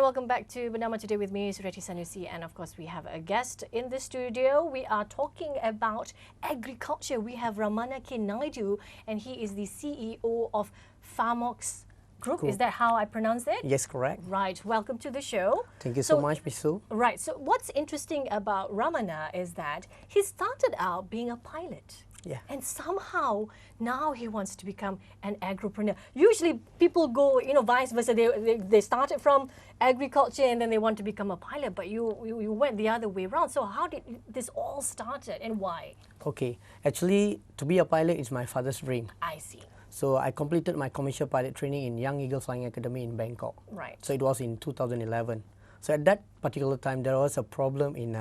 and welcome back to Bernama today with Ms Suriati Sanusi, and of course we have a guest in the studio. We are talking about agriculture. We have Ramana K Naidu, and he is the CEO of Farmox Group. Is that how I pronounce it? Yes, correct. Right. Welcome to the show. Thank you so much, Ms Su. Right. So what's interesting about Ramana is that he started out being a pilot. Yeah. And somehow now he wants to become an agropreneur. Usually people go, vice versa. They started from agriculture and then they want to become a pilot, but you went the other way around. So how did this all started and why? Okay. Actually, to be a pilot is my father's dream. I see. So I completed my commercial pilot training in Young Eagle Flying Academy in Bangkok. Right. So it was in 2011. So at that particular time, there was a problem in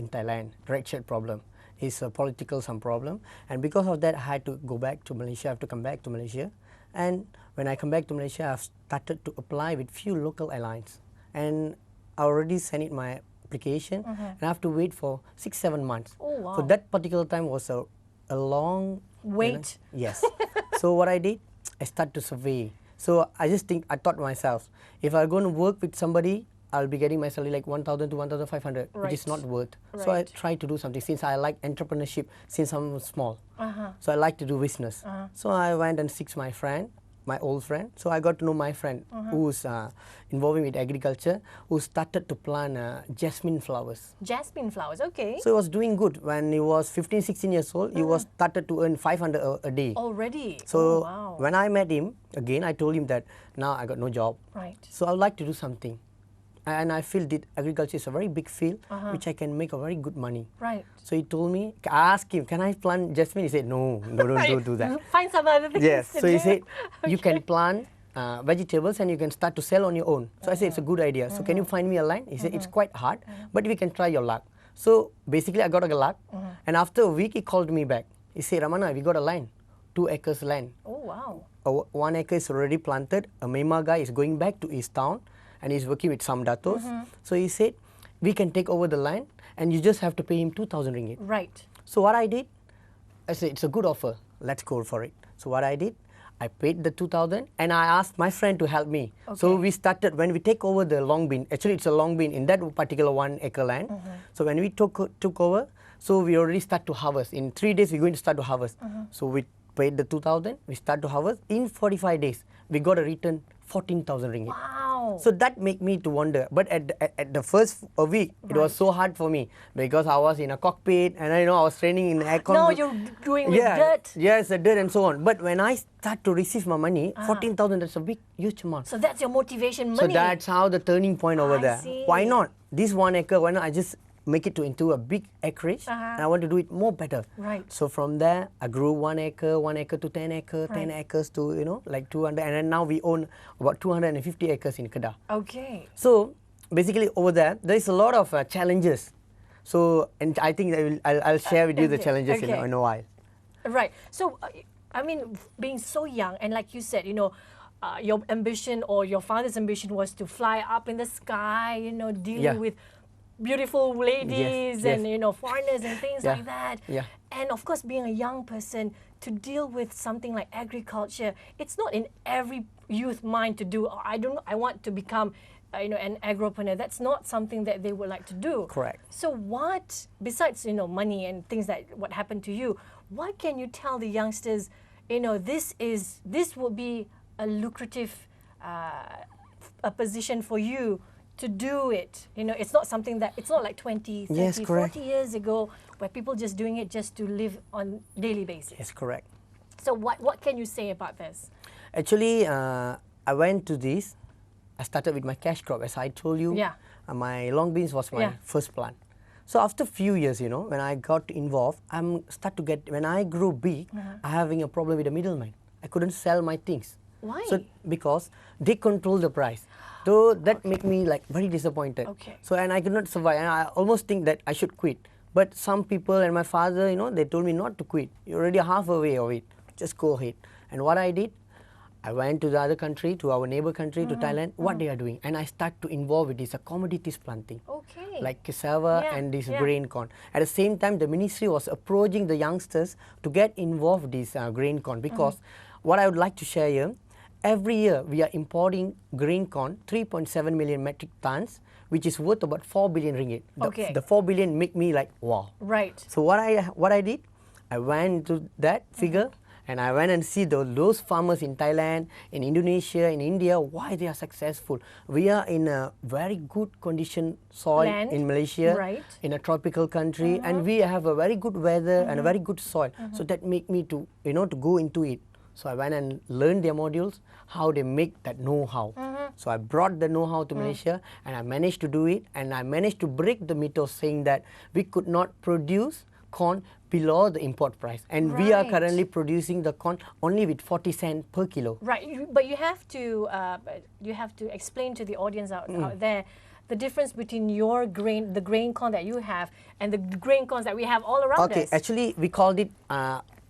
Thailand, red shirt problem. It's a political problem, and because of that I had to go back to Malaysia. I have to come back to Malaysia, and when I come back to Malaysia, I've started to apply with few local airlines, and I already sent it my application, and I have to wait for 6-7 months. Oh wow! So that particular time was a long wait. Yes. So what I did, I started to survey. So I thought to myself, if I'm going to work with somebody, I'll be getting my salary like 1,000 to 1,500, right. which is not worth. Right. So I tried to do something since I like entrepreneurship since I'm small. So I like to do business. So I went and seeked my friend, my old friend. So I got to know my friend who's involving with agriculture, who started to plant jasmine flowers. Jasmine flowers, okay. So he was doing good. When he was 15, 16 years old, he was started to earn 500 a day. Already? So wow. when I met him, again, I told him that now I got no job. Right. So I would like to do something. And I feel that agriculture is a very big field, which I can make a very good money. Right. So he told me, I asked him, can I plant jasmine? He said, no, don't do that. Find some other things. Yes. To So do. he said, okay. you can plant vegetables and you can start to sell on your own. So I said, it's a good idea. So can you find me a land? He said, it's quite hard, but we can try your luck. So basically, I got a luck. And after a week, he called me back. He said, Ramana, we got a land, 2 acres land. Oh, wow. 1 acre is already planted. A Myanmar guy is going back to his town, and he's working with some datos. So he said, we can take over the land and you just have to pay him 2,000 ringgit. Right. So what I did, I said, it's a good offer. Let's go for it. So what I did, I paid the 2,000 and I asked my friend to help me. Okay. So we started, when we take over the long bean, actually it's a long bean in that particular 1 acre land. So when we took over, so we already start to harvest. In 3 days, we're going to start to harvest. So we paid the 2,000, we start to harvest. In 45 days, we got a return 14,000 ringgit. Wow. So that make me to wonder. But at the first week, it was so hard for me because I was in a cockpit and I was training in aircon. No, you're doing with dirt. Yes, the dirt and so on. But when I start to receive my money, 14,000, that's a big, huge amount. So that's your motivation money. So that's how the turning point over there. See. Why not? This 1 acre, why not I just make it into a big acreage and I want to do it more better. Right. So from there, I grew 1 acre to 10 acre, 10 acres to, like 200. And then now we own about 250 acres in Kedah. Okay. So basically over there, there is a lot of challenges. So, and I think I'll share with you the challenges in a while. Right. So, I mean, being so young and like you said, your ambition or your father's ambition was to fly up in the sky, dealing with beautiful ladies and foreigners and things like that. And of course, being a young person, to deal with something like agriculture, it's not in every youth mind to do. I want to become an agropreneur. That's not something that they would like to do. Correct. So what, besides money and things that what happened to you, what can you tell the youngsters? This will be a lucrative a position for you to do it. It's not something that, it's not like 20, 30, 40 years ago where people just doing it just to live on daily basis. Yes, correct. So what can you say about this? Actually, I went to this. I started with my cash crop, as I told you. Yeah. My long beans was my first plant. So after a few years, when I got involved, when I grew big, I'm having a problem with the middleman. I couldn't sell my things. Why? So because they control the price. So that make me like very disappointed. Okay. So and I could not survive, and I almost think that I should quit. But some people and my father, they told me not to quit. You're already halfway of it. Just go ahead. And what I did, I went to the other country, to our neighbor country, to Thailand, what they are doing. And I start to involve with this commodities planting. Okay. Like cassava and this grain corn. At the same time, the ministry was approaching the youngsters to get involved with this grain corn. Because what I would like to share here, every year we are importing grain corn, 3.7 million metric tons, which is worth about 4 billion ringgit. The 4 billion make me like, wow. Right. So what I did, I went to that figure and I went and see those farmers in Thailand, in Indonesia, in India, why they are successful. We are in a very good condition soil Land. in Malaysia, Right. in a tropical country, and we have a very good weather and a very good soil. So that make me to to go into it. So I went and learned their modules, how they make that know-how. So I brought the know-how to Malaysia and I managed to do it, and I managed to break the myth of saying that we could not produce corn below the import price. And we are Right. currently producing the corn only with 40 cents per kilo. Right, but you have to explain to the audience out there the difference between your grain, the grain corn that you have, and the grain corns that we have all around Okay, us. actually we called it,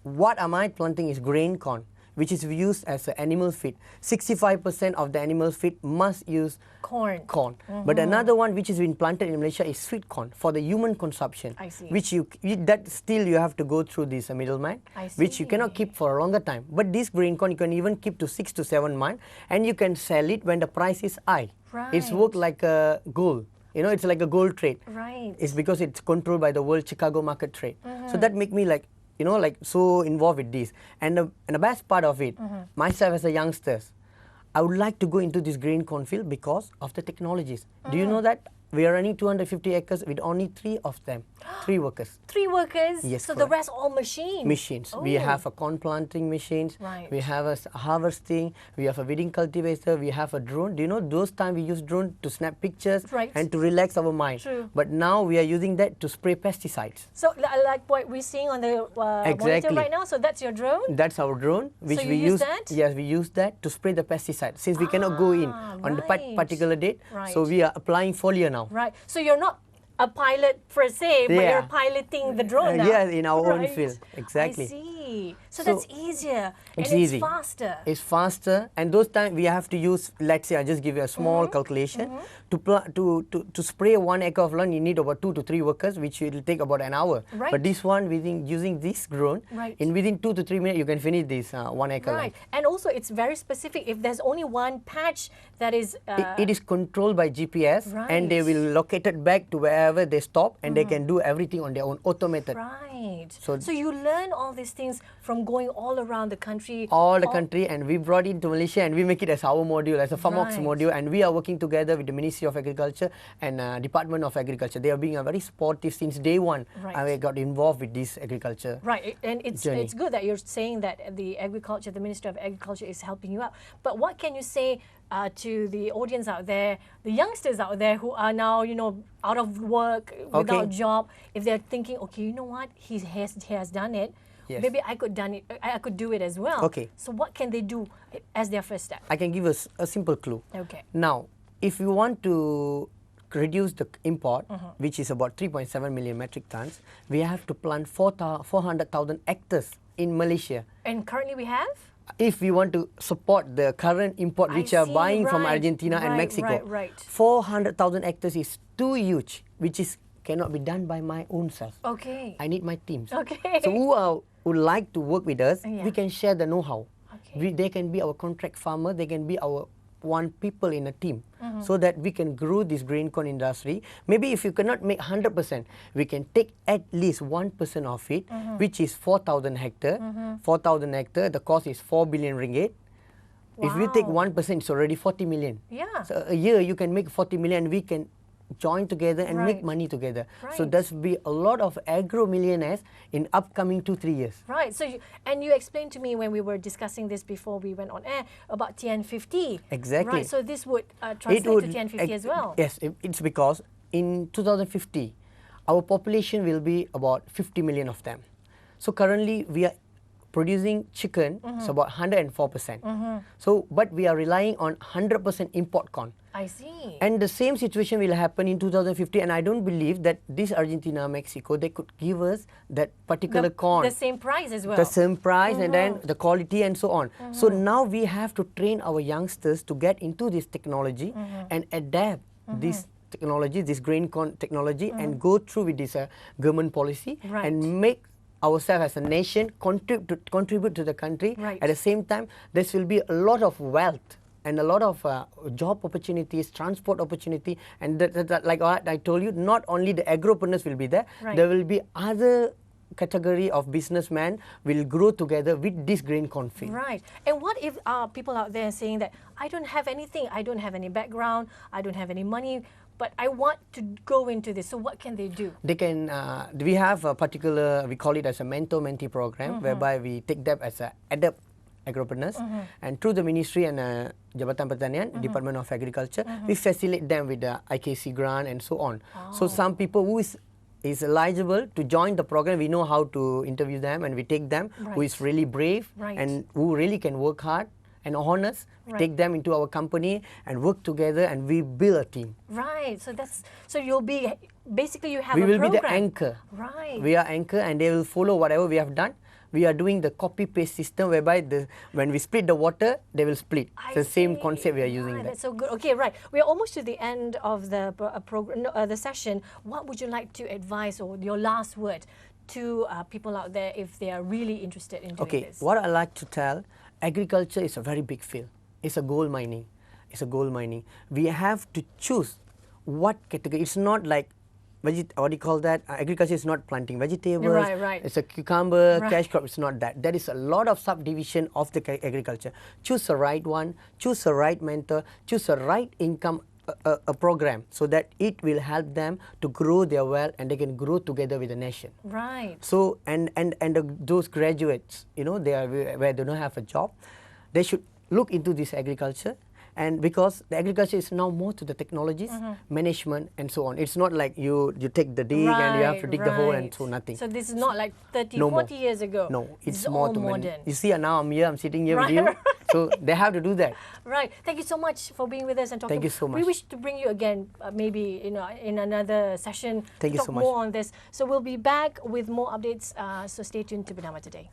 what am I planting is grain corn, which is used as an animal feed. 65% of the animal feed must use Corn. But another one which has been planted in Malaysia is sweet corn for the human consumption. I see. Which that still you have to go through this middleman, I which you cannot keep for a longer time. But this grain corn you can even keep to 6 to 7 months, and you can sell it when the price is high. It's Right. worked like a gold. It's like a gold trade. Right. It's because it's controlled by the World Chicago Market Trade. So that make me like, like so involved with this. And the best part of it, myself as a youngsters, I would like to go into this grain corn field because of the technologies. Do you know that we are running 250 acres with only 3 of them, 3 workers. 3 workers? Yes, so the correct. rest all machines? Machines. Oh. We have a corn planting machines. Right. We have a harvesting. We have a weeding cultivator. We have a drone. Do you know those time we use drone to snap pictures Right. and to relax our mind. True. But now we are using that to spray pesticides. So like what we're seeing on the monitor Exactly. right now, so that's your drone? That's our drone, which So we you use use. that? Yes, we use that to spray the pesticide. Since we cannot go in on the right. particular date, Right. so we are applying foliar now. Right. So you're not a pilot per se, but Yeah. you're piloting the drone now. Yes, in our own Right. field. Exactly. I see. So, So, that's easier. it's and easy. It's faster. It's faster, and those times we have to use. Let's say I just give you a small calculation to spray 1 acre of land. You need about 2 to 3 workers, which will take about an hour. Right. But this one, using this drone, Right. within 2 to 3 minutes, you can finish this 1 acre Right. land. And also it's very specific. If there's only one patch that is... It is controlled by GPS, and they Right. will locate it back to wherever they stop, and they can do everything on their own, automated. Right. So- So you learn all these things from going all around the country. All the country, and we brought it to Malaysia, and we make it as our module, as a FAMOX Right. module, and we are working together with the Ministry of Agriculture and Department of Agriculture. They are being very supportive since day one. Right. I got involved with this agriculture. Right, and it's journey. good that you're saying that the Ministry of Agriculture is helping you out. But what can you say to the audience out there, the youngsters out there who are now, out of work, without a job, if they're thinking, okay, you know what, he has done it. Yes. Maybe I could do it as well. Okay. So what can they do as their first step? I can give us a simple clue. Okay. Now, if you want to reduce the import, which is about 3.7 million metric tons, we have to plant 400,000 hectares in Malaysia. And currently we have? If we want to support the current import I which are see, buying from right, Argentina and right, Mexico, right. 400,000 hectares is too huge, which cannot be done by my own self. Okay. I need my teams. Okay. So who would like to work with us, Yeah. we can share the know-how. Okay. They can be our contract farmer, they can be our one people in a team, so that we can grow this grain corn industry. Maybe if you cannot make 100%, we can take at least 1% of it, which is 4,000 hectare. 4,000 hectare, the cost is 4 billion ringgit. If we take Wow. 1%, it's already 40 million. Yeah. So a year you can make 40 million, and we can join together and make Right. money together. So Right. there's be a lot of agro millionaires in upcoming 2-3 years. Right. So you explained to me when we were discussing this before we went on air about TN50. Exactly. Right. So this would translate to TN50 as well. Yes, it's because in 2050, our population will be about 50 million of them. So currently we are producing chicken, so about 104%. So, but we are relying on 100% import corn. I see. And the same situation will happen in 2050, and I don't believe that this Argentina, Mexico, they could give us that particular corn. The same price as well. The same price, and then the quality and so on. So now we have to train our youngsters to get into this technology and adapt this technology, this grain corn technology, and go through with this government policy Right. and make ourselves as a nation, contribute to the country. Right. At the same time, there will be a lot of wealth and a lot of job opportunities, transport opportunity, and like I told you, not only the agropreneurs will be there, Right. there will be other category of businessmen will grow together with this green corn field. Right. And what if people out there saying that I don't have anything, I don't have any background, I don't have any money, but I want to go into this. So what can they do? They can. We have a particular. We call it as a mentor-mentee program, whereby we take them as a adapt agropreneurs, and through the ministry and Jabatan Pertanian, Department of Agriculture, we facilitate them with the IKC grant and so on. So some people who is eligible to join the program, we know how to interview them, and we take them who is really brave and who really can work hard and honest, take them into our company and work together, and we build a team. Right. So that's you'll be basically you have we a will program. be the anchor. Right. We are anchor, and they will follow whatever we have done. We are doing the copy paste system whereby when we split the water, they will split. It's the same concept we are using. That's so good. Okay, right. We are almost to the end of the program, the session. What would you like to advise, or your last word to people out there if they are really interested in doing this? What I like to tell, agriculture is a very big field. It's a gold mining. It's a gold mining. We have to choose what category. It's not like what do you call that? Agriculture is not planting vegetables. Right. It's a cucumber, cash crop. It's not that. There is a lot of subdivision of the agriculture. Choose the right one. Choose the right mentor. Choose the right income a program, so that it will help them to grow their wealth, and they can grow together with the nation. Right. So those graduates, they are where they don't have a job, they should look into this agriculture. And because the agriculture is now more to the technologies, management, and so on. It's not like you take the dig and you have to dig the hole and so nothing. So this is not like 30, 40 years ago. No, it's more to modern. You see, now I'm here, I'm sitting here with you. So they have to do that. Right. Thank you so much for being with us and talking. Thank you so much. We wish to bring you again, maybe in another session Thank to you talk so much. more on this. So we'll be back with more updates. So stay tuned to Bernama Today.